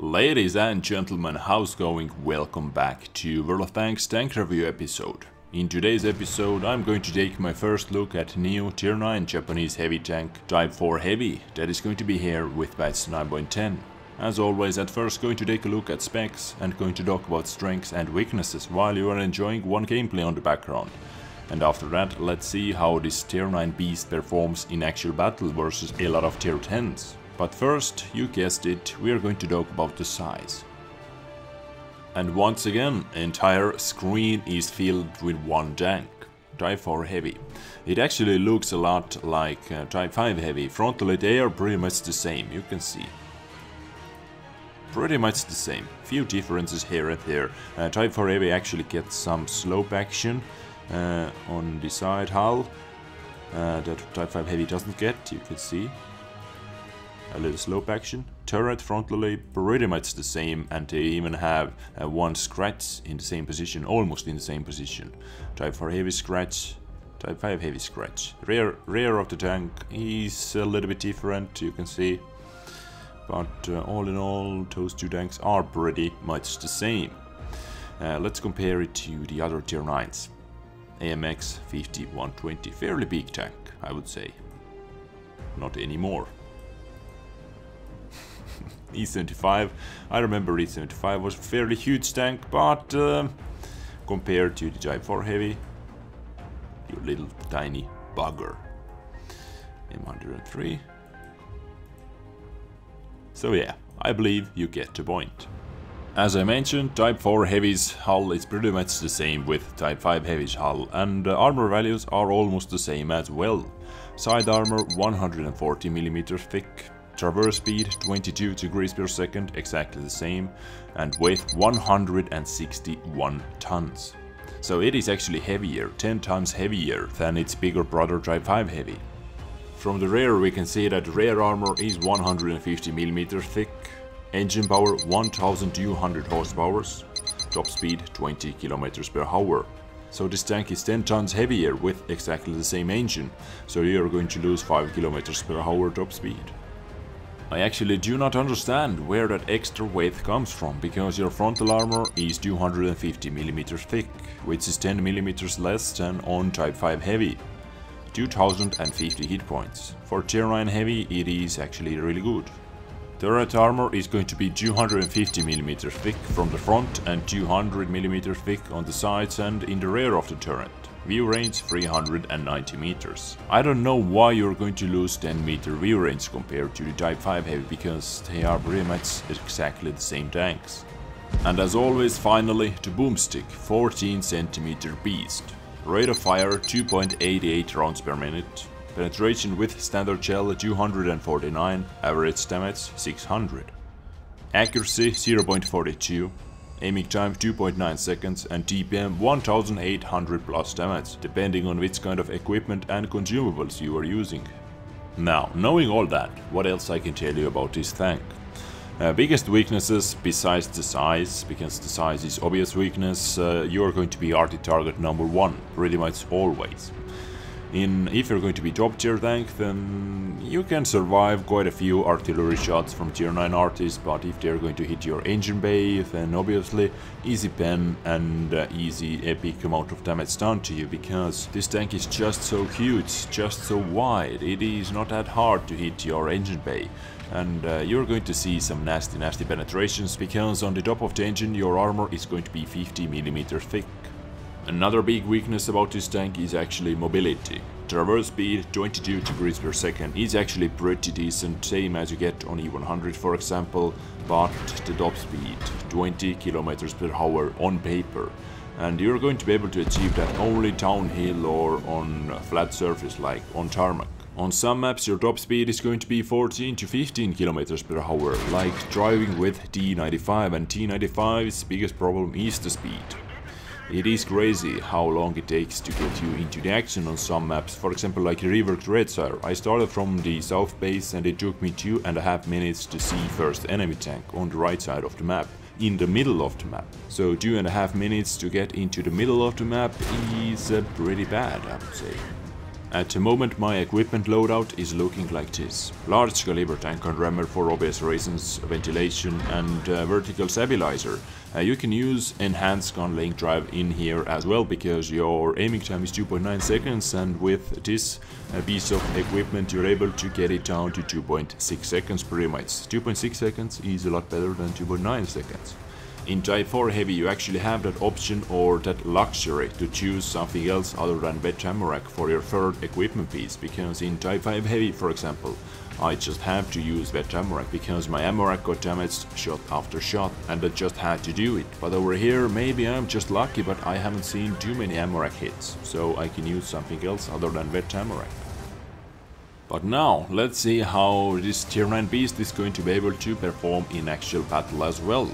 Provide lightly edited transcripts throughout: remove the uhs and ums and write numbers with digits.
Ladies and gentlemen, how's going? Welcome back to World of Tanks tank review episode. In today's episode I'm going to take my first look at new tier 9 Japanese heavy tank Type 4 Heavy that is going to be here with patch 9.10. As always, at first going to take a look at specs and going to talk about strengths and weaknesses while you are enjoying one gameplay on the background. And after that, let's see how this tier 9 beast performs in actual battle versus a lot of tier 10s. But first, you guessed it, we are going to talk about the size. And once again, entire screen is filled with one tank, Type 4 Heavy. It actually looks a lot like Type 5 Heavy. Frontally they are pretty much the same, you can see. Pretty much the same, few differences here and there. Type 4 Heavy actually gets some slope action on the side hull that Type 5 Heavy doesn't get, you can see. A little slope action. Turret frontally pretty much the same, and they even have one scratch in the same position, almost in the same position. Type 4 Heavy scratch, Type 5 Heavy scratch. Rear of the tank is a little bit different, you can see. But all in all, those two tanks are pretty much the same. Let's compare it to the other tier 9s. AMX 5120, fairly big tank, I would say. Not anymore. E75, I remember E75 was a fairly huge tank, but compared to the Type 4 Heavy, you little tiny bugger. M103. So yeah, I believe you get the point. As I mentioned, Type 4 Heavy's hull is pretty much the same with Type 5 Heavy's hull, and armor values are almost the same as well. Side armor 140mm thick. Traverse speed 22 degrees per second, exactly the same, and weight 161 tons. So it is actually heavier, 10 times heavier than its bigger brother Type 5 Heavy. From the rear we can see that rear armor is 150mm thick, engine power 1200 horsepower, top speed 20 km per hour. So this tank is 10 tons heavier with exactly the same engine, so you are going to lose 5 km per hour top speed. I actually do not understand where that extra weight comes from, because your frontal armor is 250mm thick, which is 10mm less than on Type 5 Heavy. 2050 hit points. For tier 9 Heavy it is actually really good. Turret armor is going to be 250mm thick from the front and 200mm thick on the sides and in the rear of the turret. View range 390 meters. I don't know why you're going to lose 10 meter view range compared to the Type 5 Heavy, because they are pretty much exactly the same tanks. And as always, finally, the boomstick 14 cm beast. Rate of fire 2.88 rounds per minute. Penetration with standard shell 249, average damage 600. Accuracy 0.42. Aiming time 2.9 seconds and TPM 1800 plus damage, depending on which kind of equipment and consumables you are using. Now, knowing all that, what else I can tell you about this tank? Biggest weaknesses besides the size, because the size is obvious weakness, you are going to be arty target number 1, pretty much always. If you're going to be top tier tank, then you can survive quite a few artillery shots from tier 9 arties, but if they're going to hit your engine bay, then obviously easy pen and easy epic amount of damage done to you, because this tank is just so huge, just so wide, it is not that hard to hit your engine bay. And you're going to see some nasty penetrations, because on the top of the engine your armor is going to be 50mm thick. Another big weakness about this tank is actually mobility. Traverse speed 22 degrees per second is actually pretty decent, same as you get on E100 for example, but the top speed 20 km per hour on paper. And you're going to be able to achieve that only downhill or on a flat surface like on tarmac. On some maps your top speed is going to be 14 to 15 km per hour, like driving with T95, and T95's biggest problem is the speed. It is crazy how long it takes to get you into the action on some maps, for example like Reworked Redshire. I started from the south base and it took me 2.5 minutes to see first enemy tank on the right side of the map, in the middle of the map. So 2.5 minutes to get into the middle of the map is pretty bad, I would say. At the moment my equipment loadout is looking like this. Large caliber tank and rammer for obvious reasons, ventilation and vertical stabilizer. You can use enhanced gun length drive in here as well, because your aiming time is 2.9 seconds, and with this piece of equipment you're able to get it down to 2.6 seconds pretty much. 2.6 seconds is a lot better than 2.9 seconds. In Type 4 Heavy you actually have that option or that luxury to choose something else other than wet ammo rack for your third equipment piece, because in Type 5 Heavy, for example, I just have to use wet ammo rack because my ammo rack got damaged shot after shot and I just had to do it. But over here maybe I'm just lucky, but I haven't seen too many ammo rack hits, so I can use something else other than wet ammo rack. But now let's see how this tier 9 beast is going to be able to perform in actual battle as well.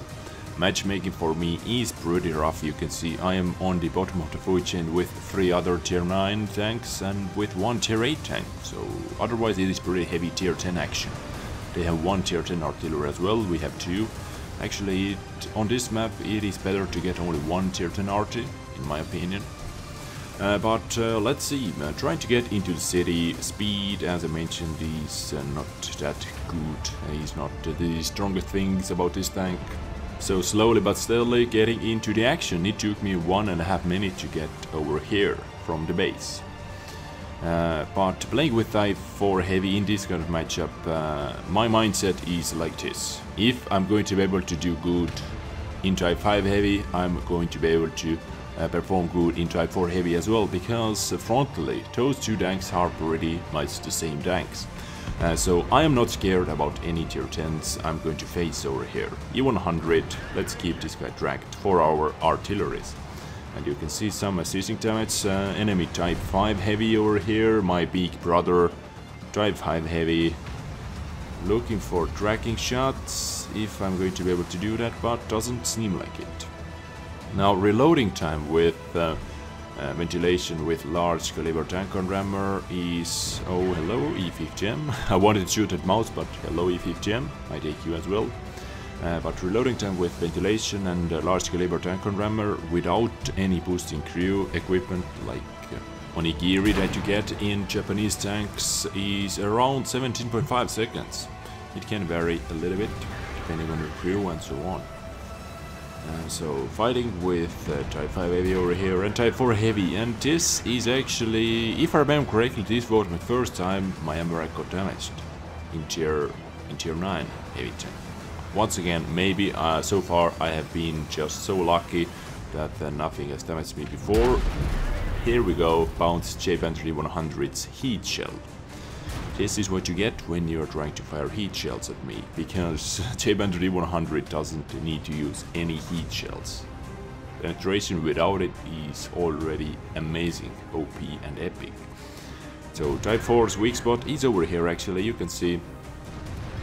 Matchmaking for me is pretty rough. You can see I am on the bottom of the food chain with 3 other tier 9 tanks and with 1 tier 8 tank, so otherwise it is pretty heavy tier 10 action. They have 1 tier 10 artillery as well, we have 2. Actually on this map it is better to get only 1 tier 10 arty in my opinion. But let's see, trying to get into the city. Speed, as I mentioned, is not that good. It's not the strongest things about this tank. So slowly but steadily getting into the action. It took me 1.5 minutes to get over here from the base. But playing with Type 4 Heavy in this kind of matchup, my mindset is like this. If I'm going to be able to do good in Type 5 Heavy, I'm going to be able to perform good in Type 4 Heavy as well, because frontally those 2 tanks are pretty much the same tanks. So I am not scared about any tier 10s I'm going to face over here. E100, let's keep this guy tracked for our artilleries. And you can see some assisting damage. Enemy Type 5 Heavy over here, my big brother Type 5 Heavy. Looking for tracking shots, if I'm going to be able to do that, but doesn't seem like it. Now reloading time with ventilation with large caliber tank and rammer is... oh hello E50M. I wanted to shoot at mouse, but hello E50M, I take you as well. But reloading time with ventilation and large caliber tank and rammer without any boosting crew equipment like onigiri that you get in Japanese tanks is around 17.5 seconds. It can vary a little bit depending on your crew and so on. So fighting with Type 5 Heavy over here and Type 4 Heavy, and this is actually, if I remember correctly, this was my first time my ammo rack got damaged in tier 9 heavy tank. Once again, maybe so far I have been just so lucky that nothing has damaged me before. Here we go, bounce J-Pantry 100's heat shell. This is what you get when you're trying to fire heat shells at me, because J-Pantry 100 doesn't need to use any heat shells. Penetration without it is already amazing, OP and epic. So Type 4's weak spot is over here actually, you can see.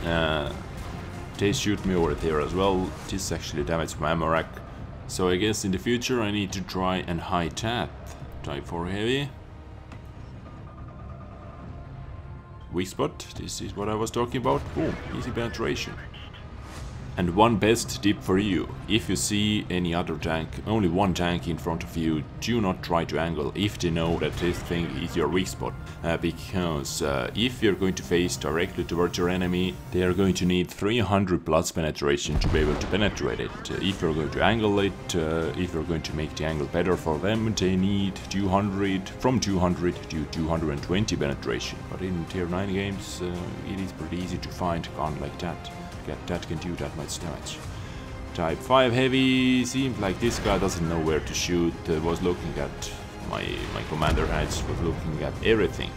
They shoot me over there as well. This actually damaged my ammo rack. So I guess in the future I need to try and hide that. Type 4 Heavy. Weak spot, this is what I was talking about. Boom, easy penetration. And one best tip for you: if you see any other tank, only one tank in front of you, do not try to angle if they know that this thing is your weak spot. Because if you're going to face directly towards your enemy, they are going to need 300 plus penetration to be able to penetrate it. If you're going to angle it, if you're going to make the angle better for them, they need 200, from 200 to 220 penetration. But in tier 9 games, it is pretty easy to find a gun like that. That can do that much damage. Type 5 Heavy, seems like this guy doesn't know where to shoot. Was looking at my commander hatch, was looking at everything.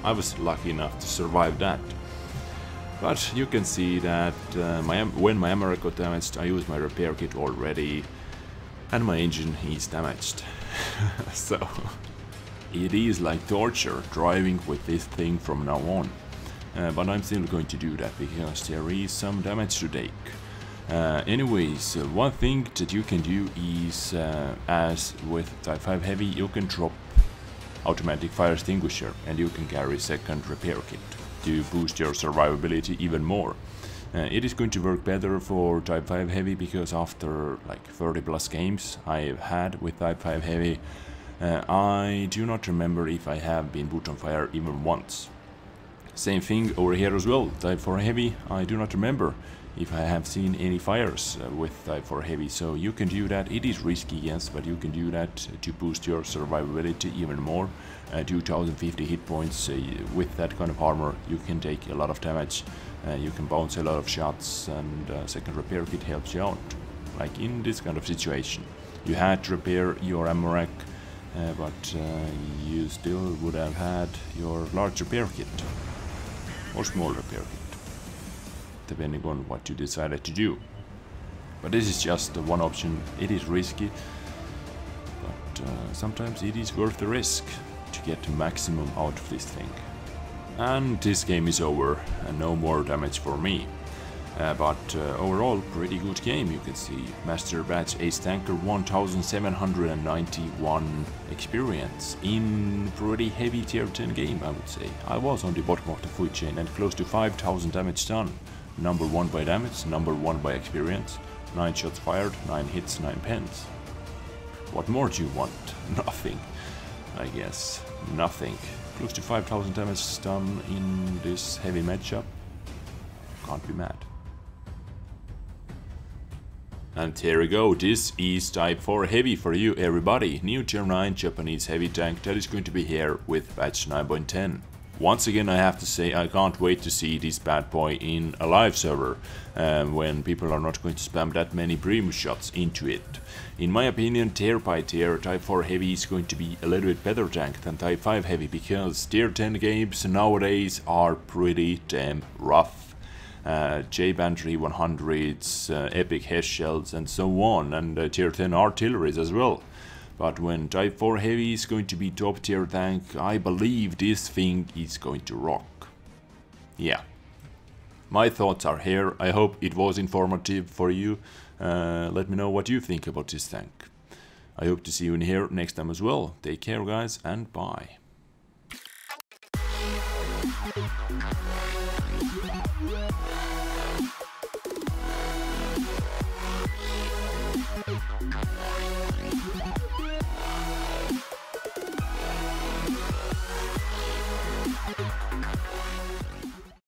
I was lucky enough to survive that. But you can see that when my ammo got damaged, I used my repair kit already, and my engine is damaged. So it is like torture driving with this thing from now on. But I'm still going to do that because there is some damage to take. Anyways, one thing that you can do is, as with Type 5 Heavy, you can drop automatic fire extinguisher and you can carry second repair kit to boost your survivability even more. It is going to work better for Type 5 Heavy because after like 30 plus games I've had with Type 5 Heavy, I do not remember if I have been put on fire even once. Same thing over here as well, Type 4 Heavy. I do not remember if I have seen any fires with Type 4 Heavy, so you can do that. It is risky, yes, but you can do that to boost your survivability even more. 2050 hit points, with that kind of armor you can take a lot of damage, you can bounce a lot of shots, and second repair kit helps you out. Like in this kind of situation, you had to repair your ammo rack, but you still would have had your large repair kit, or small repair kit, depending on what you decided to do. But this is just one option. It is risky, but sometimes it is worth the risk to get the maximum out of this thing. And this game is over, and no more damage for me. But overall, pretty good game, you can see. Master Batch Ace Tanker 1791 experience in pretty heavy tier 10 game, I would say. I was on the bottom of the food chain and close to 5000 damage done. Number 1 by damage, number 1 by experience. 9 shots fired, 9 hits, 9 pens. What more do you want? Nothing, I guess. Nothing. Close to 5000 damage done in this heavy matchup. Can't be mad. And here we go, this is Type 4 Heavy for you everybody. New Tier 9 Japanese heavy tank that is going to be here with patch 9.10. Once again I have to say I can't wait to see this bad boy in a live server, when people are not going to spam that many premium shots into it. In my opinion, tier by tier, Type 4 Heavy is going to be a little bit better tank than Type 5 Heavy, because tier 10 games nowadays are pretty damn rough. J-Band 300s, epic head shells and so on, and tier 10 artilleries as well. But when Type 4 Heavy is going to be top tier tank, I believe this thing is going to rock. Yeah. My thoughts are here. I hope it was informative for you. Let me know what you think about this tank. I hope to see you in here next time as well. Take care guys, and bye.